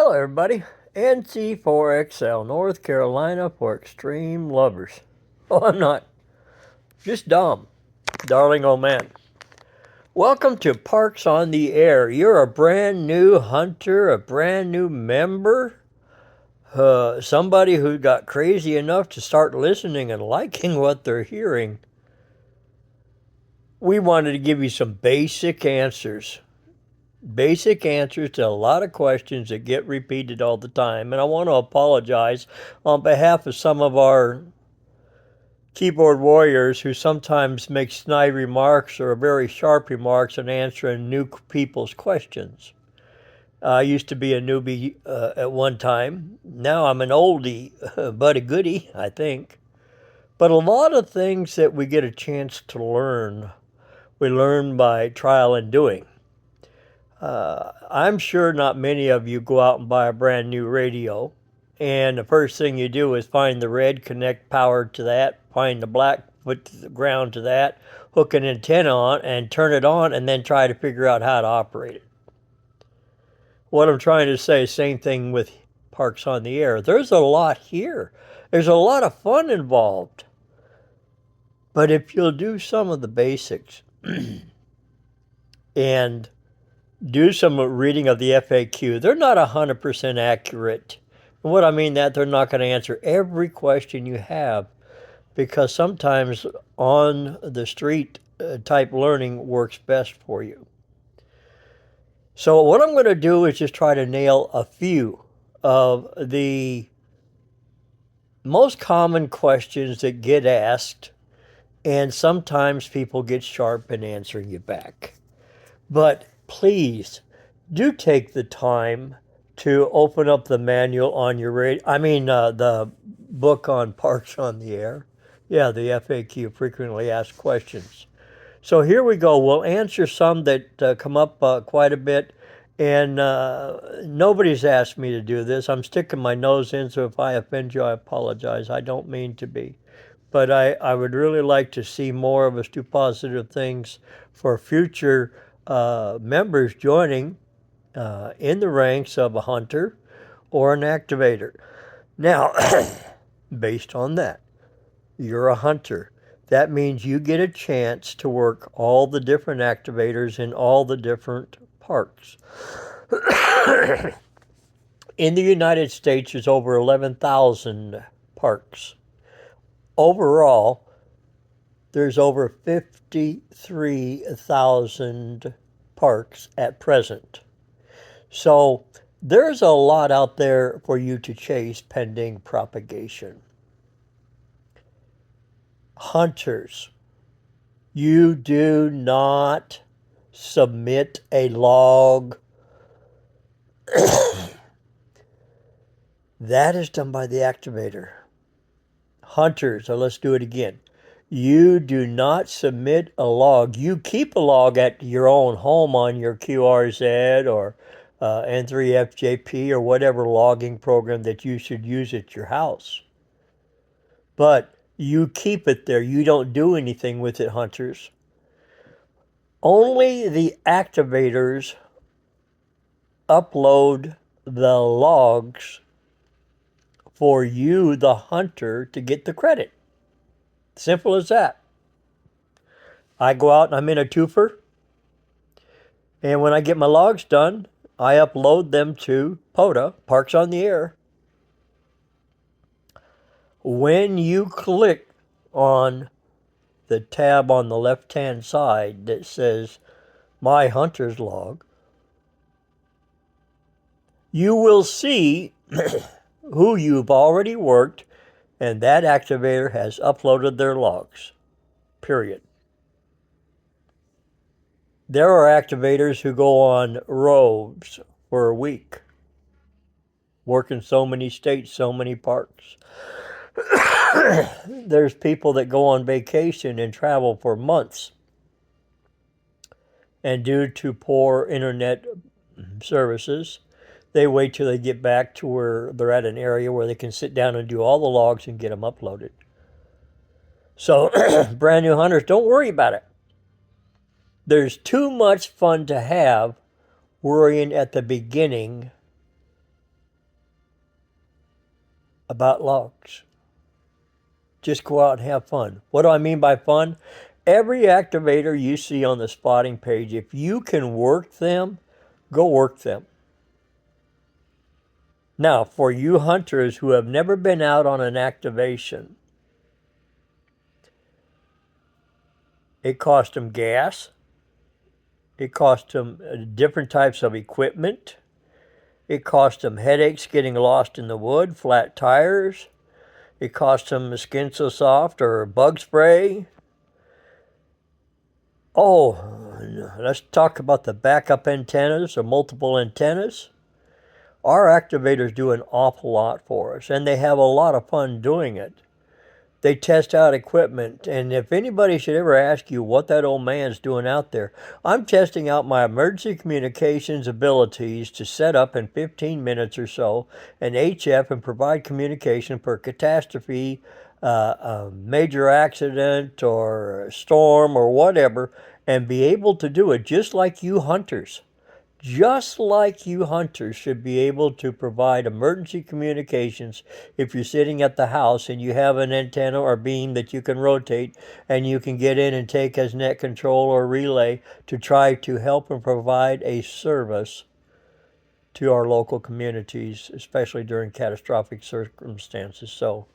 Hello, everybody. NC4XL, North Carolina for extreme lovers. Oh, I'm not. Just dumb. Darling old man. Welcome to Parks on the Air. You're a brand new hunter, a brand new member, somebody who got crazy enough to start listening and liking what they're hearing. We wanted to give you some basic answers. Basic answers to a lot of questions that get repeated all the time. And I want to apologize on behalf of some of our keyboard warriors who sometimes make snide remarks or very sharp remarks in answering new people's questions. I used to be a newbie at one time. Now I'm an oldie, but a goodie, I think. But a lot of things that we get a chance to learn, we learn by trial and doing. I'm sure not many of you go out and buy a brand new radio, and the first thing you do is find the red, connect power to that, find the black, put the ground to that, hook an antenna on, and turn it on, and then try to figure out how to operate it. What I'm trying to say, same thing with Parks on the Air. There's a lot here. There's a lot of fun involved. But if you'll do some of the basics and do some reading of the FAQ. They're not 100% accurate. And what I mean that they're not going to answer every question you have, because sometimes on the street type learning works best for you. So what I'm going to do is just try to nail a few of the most common questions that get asked, and sometimes people get sharp in answering you back. But please do take the time to open up the manual on your radio. The book on Parks on the Air. Yeah, the FAQ, frequently asked questions. So here we go. We'll answer some that come up quite a bit. And nobody's asked me to do this. I'm sticking my nose in, so if I offend you, I apologize. I don't mean to be. But I would really like to see more of us do positive things for future members joining in the ranks of a hunter or an activator. Now, based on that, you're a hunter. That means you get a chance to work all the different activators in all the different parks. In the United States, there's over 11,000 parks. Overall, there's over 53,000 parks at present. So there's a lot out there for you to chase pending propagation. Hunters, you do not submit a log. That is done by the activator. Hunters, so let's do it again. You do not submit a log. You keep a log at your own home on your QRZ or N3FJP or whatever logging program that you should use at your house. But you keep it there. You don't do anything with it, hunters. Only the activators upload the logs for you, the hunter, to get the credit. Simple as that. I go out and I'm in a twofer, and when I get my logs done, I upload them to POTA, Parks on the Air. When you click on the tab on the left-hand side that says My Hunter's Log, you will see who you've already worked, and that activator has uploaded their logs, period. There are activators who go on roves for a week, work in so many states, so many parks. There's people that go on vacation and travel for months. And due to poor internet services, they wait till they get back to where they're at an area where they can sit down and do all the logs and get them uploaded. So, brand new hunters, don't worry about it. There's too much fun to have worrying at the beginning about logs. Just go out and have fun. What do I mean by fun? Every activator you see on the spotting page, if you can work them, go work them. Now, for you hunters who have never been out on an activation, it cost them gas. It cost them different types of equipment. It cost them headaches getting lost in the wood, flat tires. It cost them Skin So Soft or bug spray. Oh, let's talk about the backup antennas or multiple antennas. Our activators do an awful lot for us, and they have a lot of fun doing it. They test out equipment, and if anybody should ever ask you what that old man's doing out there, I'm testing out my emergency communications abilities to set up in 15 minutes or so an HF and provide communication for catastrophe, a major accident or a storm or whatever, and be able to do it just like you hunters. Just like you hunters should be able to provide emergency communications if you're sitting at the house and you have an antenna or beam that you can rotate and you can get in and take as net control or relay to try to help and provide a service to our local communities, especially during catastrophic circumstances. So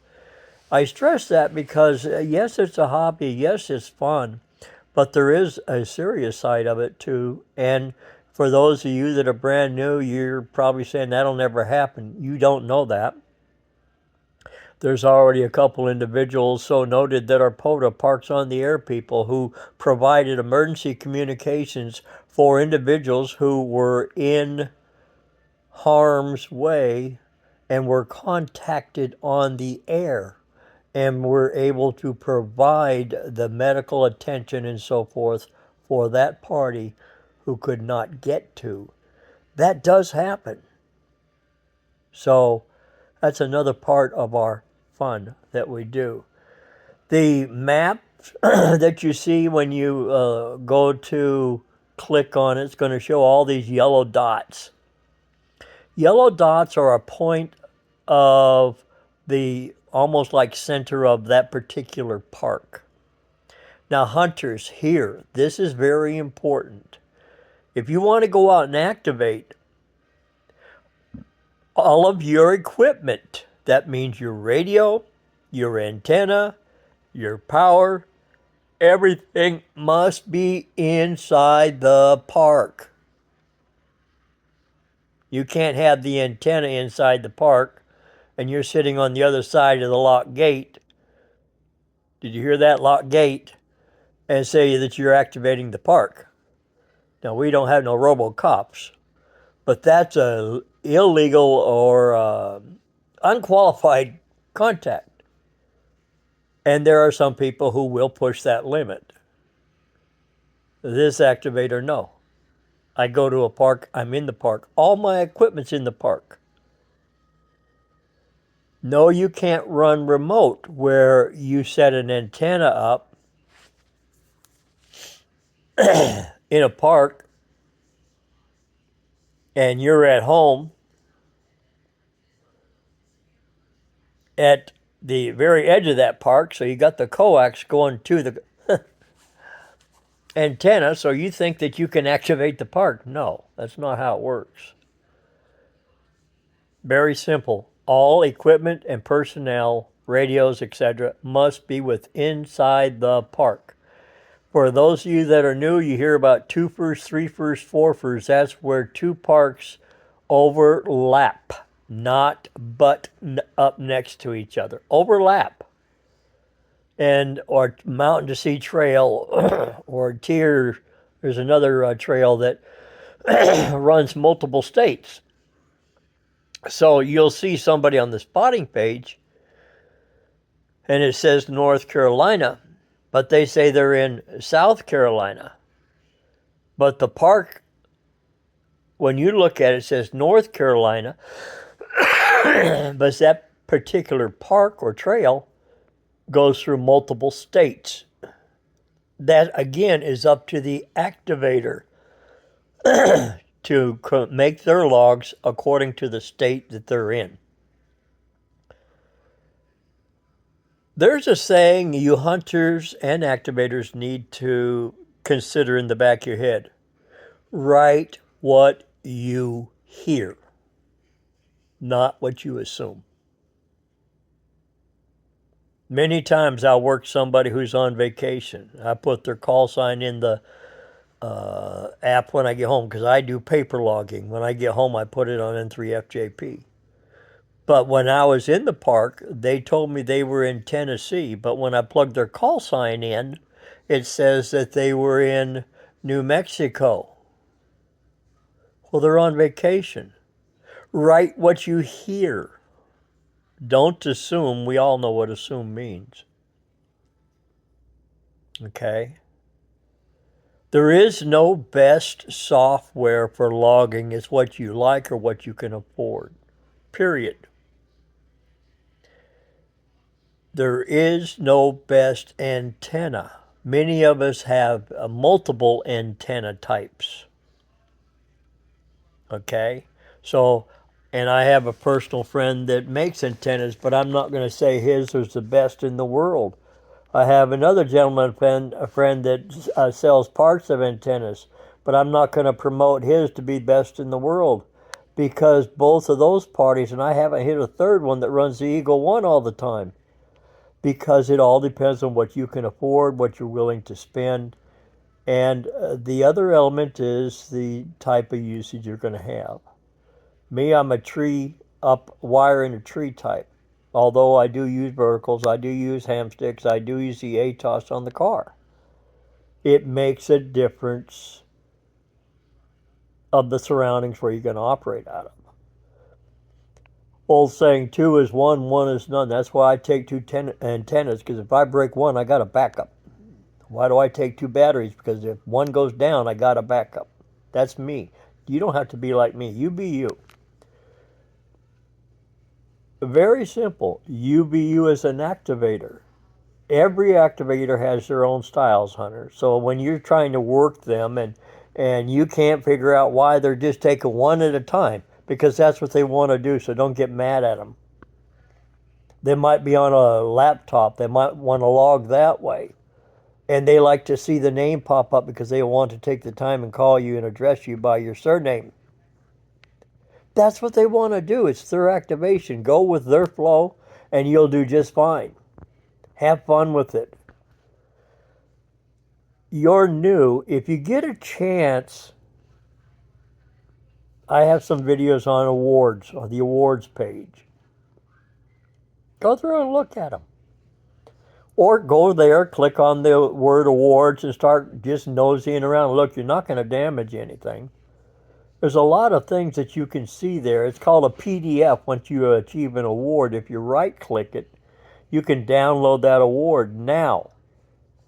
I stress that because yes, it's a hobby, yes, it's fun, but there is a serious side of it too. And for those of you that are brand new, you're probably saying that'll never happen. You don't know that. There's already a couple individuals so noted that are POTA Parks on the Air people who provided emergency communications for individuals who were in harm's way and were contacted on the air and were able to provide the medical attention and so forth for that party who could not get to. That does happen. So that's another part of our fun that we do. The map that you see when you go to click on it, it's going to show all these yellow dots. Yellow dots are a point of the almost like center of that particular park. Now, hunters, here, this is very important. If you want to go out and activate all of your equipment, that means your radio, your antenna, your power, everything must be inside the park. You can't have the antenna inside the park and you're sitting on the other side of the lock gate. Did you hear that? Lock gate. And say that you're activating the park. Now, we don't have no robo-cops, but that's a illegal or unqualified contact. And there are some people who will push that limit. This activator, no. I go to a park, I'm in the park. All my equipment's in the park. No, you can't run remote where you set an antenna up in a park and you're at home at the very edge of that park, so you got the coax going to the antenna, so you think that you can activate the park. No, that's not how it works. Very simple. All equipment and personnel, radios, etc., must be inside the park. For those of you that are new, you hear about twofers, threefers, fourfers. That's where two parks overlap, not butt up next to each other. Overlap. And or Mountain to Sea Trail or Tier, there's another trail that runs multiple states. So you'll see somebody on the spotting page and it says North Carolina, but they say they're in South Carolina. But the park, when you look at it, it says North Carolina, but that particular park or trail goes through multiple states. That, again, is up to the activator to make their logs according to the state that they're in. There's a saying you hunters and activators need to consider in the back of your head. Write what you hear, not what you assume. Many times I'll work somebody who's on vacation. I put their call sign in the app when I get home because I do paper logging. When I get home, I put it on N3FJP. But when I was in the park, they told me they were in Tennessee. But when I plugged their call sign in, it says that they were in New Mexico. Well, they're on vacation. Write what you hear. Don't assume. We all know what assume means. Okay? There is no best software for logging. It's what you like or what you can afford. Period. There is no best antenna. Many of us have multiple antenna types. Okay? So, and I have a personal friend that makes antennas, but I'm not going to say his is the best in the world. I have another gentleman friend, a friend that sells parts of antennas, but I'm not going to promote his to be best in the world because both of those parties, and I haven't hit a third one that runs the Eagle One all the time, because it all depends on what you can afford, what you're willing to spend, and the other element is the type of usage you're going to have. Me, I'm a tree up wire in a tree type. Although I do use verticals, I do use ham sticks, I do use the ATOS on the car. It makes a difference of the surroundings where you're going to operate out of. Old saying, two is one, one is none. That's why I take two antennas, because if I break one, I got a backup. Why do I take two batteries? Because if one goes down, I got a backup. That's me. You don't have to be like me. You be you. Very simple. You be you as an activator. Every activator has their own styles, Hunter. So when you're trying to work them and you can't figure out why, they're just taking one at a time because that's what they want to do. So don't get mad at them. They might be on a laptop. They might want to log that way. And they like to see the name pop up because they want to take the time and call you and address you by your surname. That's what they want to do. It's their activation. Go with their flow and you'll do just fine. Have fun with it. You're new. If you get a chance, I have some videos on awards, on the awards page. Go through and look at them. Or go there, click on the word awards and start just nosying around. Look, you're not going to damage anything. There's a lot of things that you can see there. It's called a PDF once you achieve an award. If you right-click it, you can download that award. Now,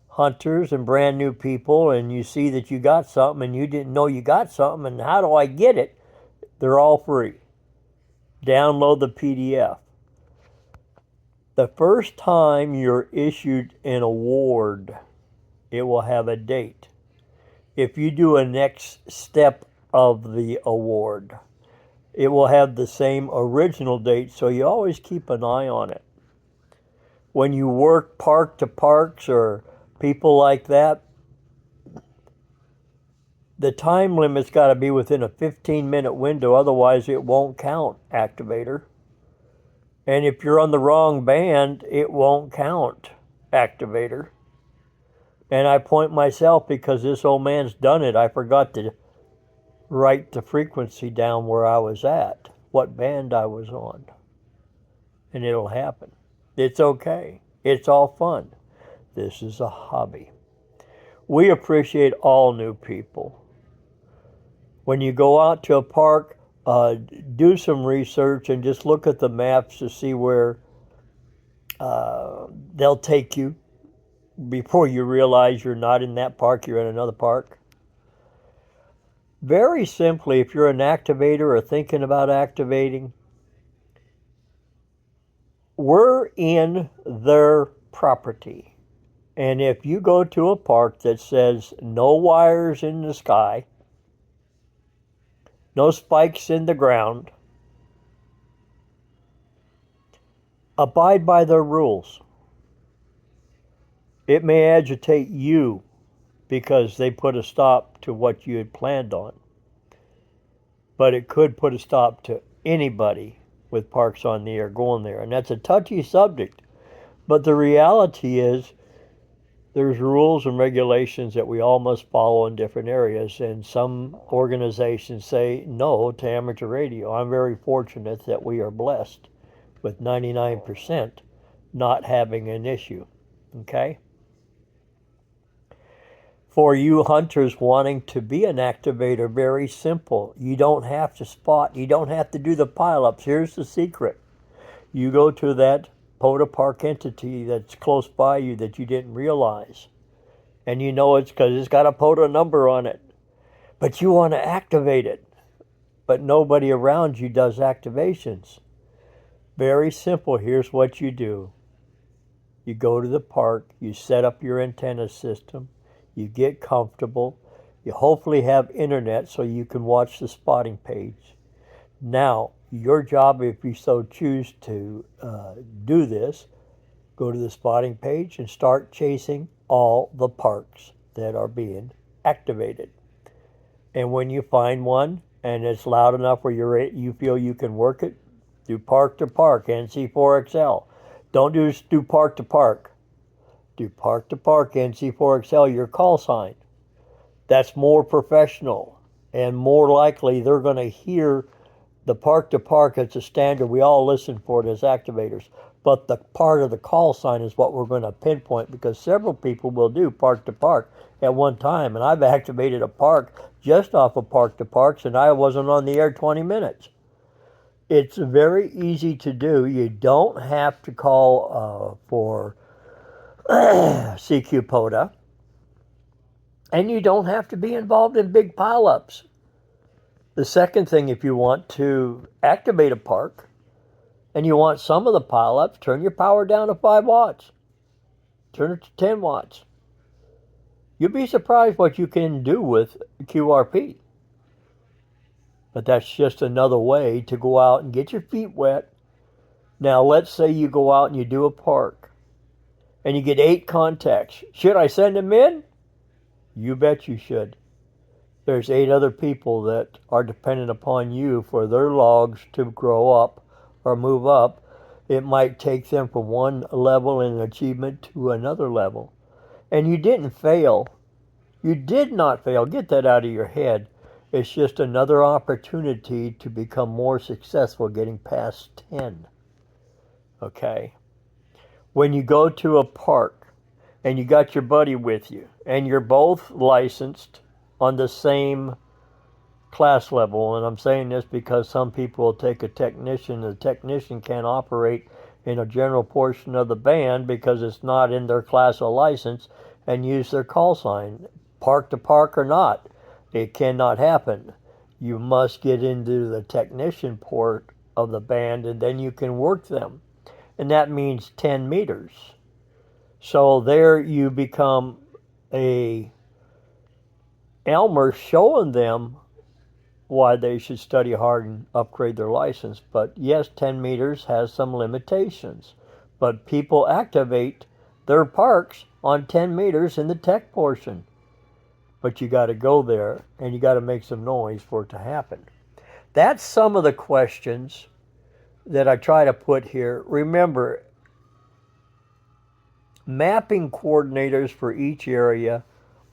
hunters and brand new people, and you see that you got something and you didn't know you got something, and how do I get it? They're all free. Download the PDF. The first time you're issued an award, it will have a date. If you do a next step of the award, it will have the same original date, so you always keep an eye on it. When you work park to parks or people like that, the time limit's got to be within a 15-minute window, otherwise it won't count, activator. And if you're on the wrong band, it won't count, activator. And I point myself because this old man's done it. I forgot to write the frequency down where I was at, what band I was on. And it'll happen. It's okay. It's all fun. This is a hobby. We appreciate all new people. When you go out to a park, do some research and just look at the maps to see where they'll take you before you realize you're not in that park, you're in another park. Very simply, if you're an activator or thinking about activating, we're in their property. And if you go to a park that says no wires in the sky, no spikes in the ground, abide by their rules. It may agitate you because they put a stop to what you had planned on, but it could put a stop to anybody with parks on the air going there. And that's a touchy subject. But the reality is there's rules and regulations that we all must follow in different areas. And some organizations say no to amateur radio. I'm very fortunate that we are blessed with 99% not having an issue. Okay? For you hunters wanting to be an activator, very simple. You don't have to spot. You don't have to do the pileups. Here's the secret. You go to that POTA Park entity that's close by you that you didn't realize. And you know it's because it's got a POTA number on it. But you want to activate it. But nobody around you does activations. Very simple. Here's what you do. You go to the park. You set up your antenna system. You get comfortable. You hopefully have internet so you can watch the spotting page. Now, your job, if you so choose to do this, go to the spotting page and start chasing all the parks that are being activated. And when you find one and it's loud enough where you feel you can work it, do park to park, NC4XL. Don't do park to park. Do park to park, NC4XL, your call sign. That's more professional and more likely they're going to hear the park to park as a standard. We all listen for it as activators. But the part of the call sign is what we're going to pinpoint because several people will do park to park at one time. And I've activated a park just off of park to parks and I wasn't on the air 20 minutes. It's very easy to do. You don't have to call for CQ POTA. And you don't have to be involved in big pileups. The second thing, if you want to activate a park and you want some of the pileups, turn your power down to 5 watts. Turn it to 10 watts. You'll be surprised what you can do with QRP. But that's just another way to go out and get your feet wet. Now, let's say you go out and you do a park and you get 8 contacts. Should I send them in? You bet you should. There's 8 other people that are dependent upon you for their logs to grow up or move up. It might take them from one level in achievement to another level. And you didn't fail. You did not fail. Get that out of your head. It's just another opportunity to become more successful getting past 10. Okay? When you go to a park and you got your buddy with you and you're both licensed on the same class level, and I'm saying this because some people will take a technician, the technician can't operate in a general portion of the band because it's not in their class of license, and use their call sign, park to park or not. It cannot happen. You must get into the technician port of the band and then you can work them. And that means 10 meters. So there you become a Elmer showing them why they should study hard and upgrade their license. But yes, 10 meters has some limitations. But people activate their parks on 10 meters in the tech portion. But you got to go there and you got to make some noise for it to happen. That's some of the questions that I try to put here. Remember, mapping coordinators for each area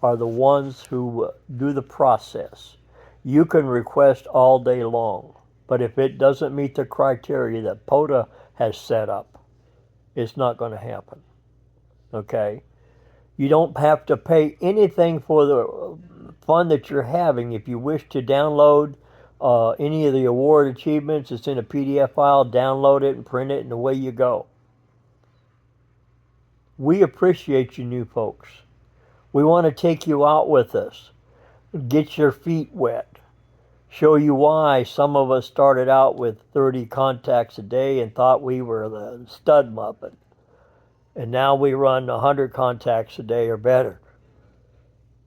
are the ones who do the process. You can request all day long, but if it doesn't meet the criteria that POTA has set up, it's not going to happen. Okay? You don't have to pay anything for the fun that you're having. If you wish to download any of the award achievements, it's in a PDF file, download it and print it, and away you go. We appreciate you new folks. We want to take you out with us, get your feet wet, show you why some of us started out with 30 contacts a day and thought we were the stud muppet. And now we run 100 contacts a day or better.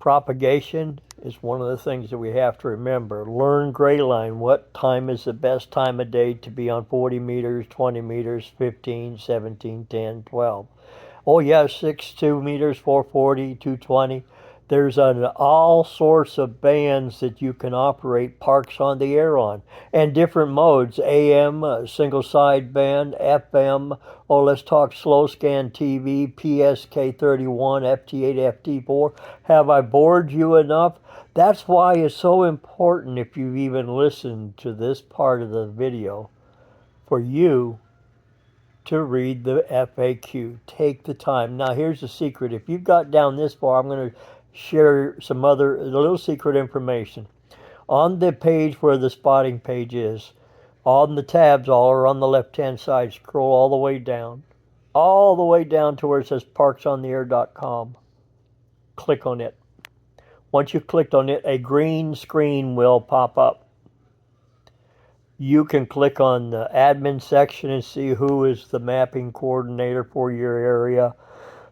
Propagation is one of the things that we have to remember. Learn gray line. What time is the best time of day to be on 40 meters, 20 meters, 15, 17, 10, 12? Oh yeah, 6.2 meters, 440, 220. There's all sorts of bands that you can operate parks on the air on, and different modes: AM, single side band, FM. Oh, let's talk slow scan TV, PSK31, FT8, FT4. Have I bored you enough? That's why it's so important, if you've even listened to this part of the video, for you to read the FAQ. Take the time. Now, here's the secret. If you've got down this far, I'm going to share some other little secret information. On the page where the spotting page is, on the tabs all are on the left-hand side. Scroll all the way down to where it says parksontheair.com. Click on it. Once you've clicked on it, a green screen will pop up. You can click on the admin section and see who is the mapping coordinator for your area,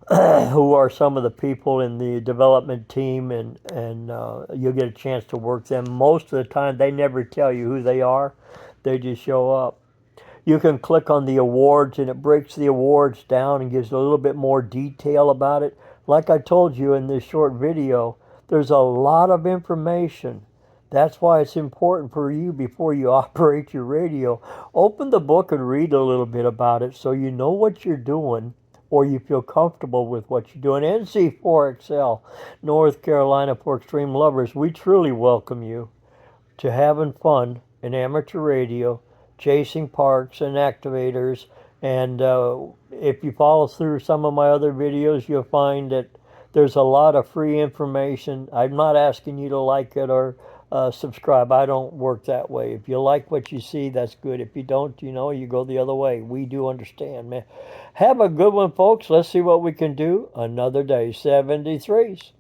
who are some of the people in the development team, and you'll get a chance to work them. Most of the time, they never tell you who they are. They just show up. You can click on the awards, and it breaks the awards down and gives a little bit more detail about it. Like I told you in this short video, there's a lot of information. That's why it's important for you, before you operate your radio, open the book and read a little bit about it so you know what you're doing, or you feel comfortable with what you're doing. NC4XL, North Carolina for Extreme Lovers, we truly welcome you to having fun in amateur radio, chasing parks and activators. And if you follow through some of my other videos, you'll find that there's a lot of free information. I'm not asking you to like it or subscribe. I don't work that way. If you like what you see, that's good. If you don't, you go the other way. We do understand, man. Have a good one, folks. Let's see what we can do another day. 73s.